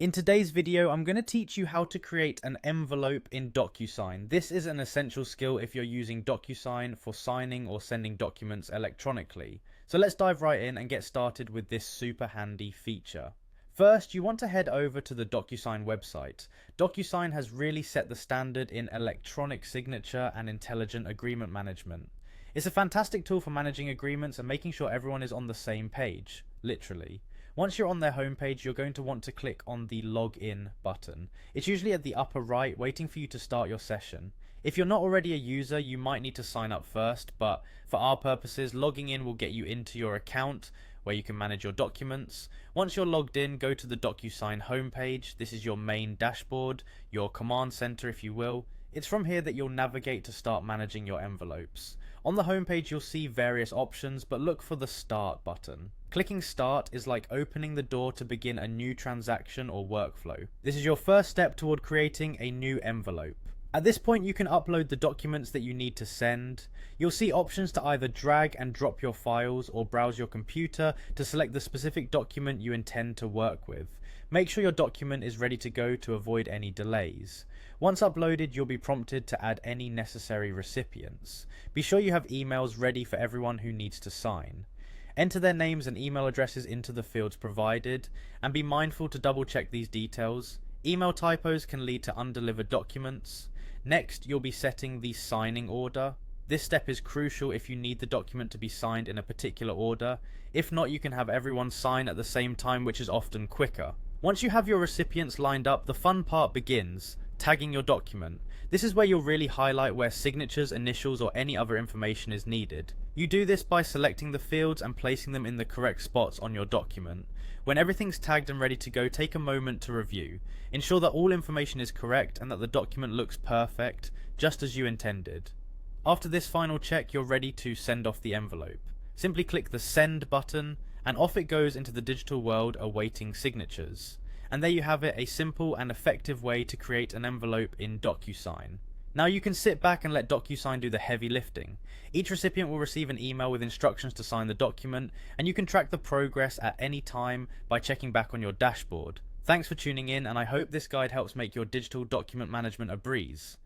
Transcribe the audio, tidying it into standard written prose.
In today's video, I'm going to teach you how to create an envelope in Docusign. This is an essential skill if you're using Docusign for signing or sending documents electronically. So let's dive right in and get started with this super handy feature. First, you want to head over to the Docusign website. Docusign has really set the standard in electronic signature and intelligent agreement management. It's a fantastic tool for managing agreements and making sure everyone is on the same page, literally. Once you're on their homepage, you're going to want to click on the Login button. It's usually at the upper right, waiting for you to start your session. If you're not already a user, you might need to sign up first, but for our purposes, logging in will get you into your account, where you can manage your documents. Once you're logged in, go to the Docusign homepage. This is your main dashboard, your command center if you will. It's from here that you'll navigate to start managing your envelopes. On the homepage you'll see various options, but look for the Start button. Clicking Start is like opening the door to begin a new transaction or workflow. This is your first step toward creating a new envelope. At this point you can upload the documents that you need to send. You'll see options to either drag and drop your files or browse your computer to select the specific document you intend to work with. Make sure your document is ready to go to avoid any delays. Once uploaded, you'll be prompted to add any necessary recipients. Be sure you have emails ready for everyone who needs to sign. Enter their names and email addresses into the fields provided, and be mindful to double check these details. Email typos can lead to undelivered documents. Next, you'll be setting the signing order. This step is crucial if you need the document to be signed in a particular order. If not, you can have everyone sign at the same time, which is often quicker. Once you have your recipients lined up, the fun part begins, tagging your document. This is where you'll really highlight where signatures, initials, or any other information is needed. You do this by selecting the fields and placing them in the correct spots on your document. When everything's tagged and ready to go, take a moment to review. Ensure that all information is correct and that the document looks perfect, just as you intended. After this final check, you're ready to send off the envelope. Simply click the Send button, and off it goes into the digital world awaiting signatures. And there you have it, a simple and effective way to create an envelope in Docusign. Now you can sit back and let Docusign do the heavy lifting. Each recipient will receive an email with instructions to sign the document, and you can track the progress at any time by checking back on your dashboard. Thanks for tuning in, and I hope this guide helps make your digital document management a breeze.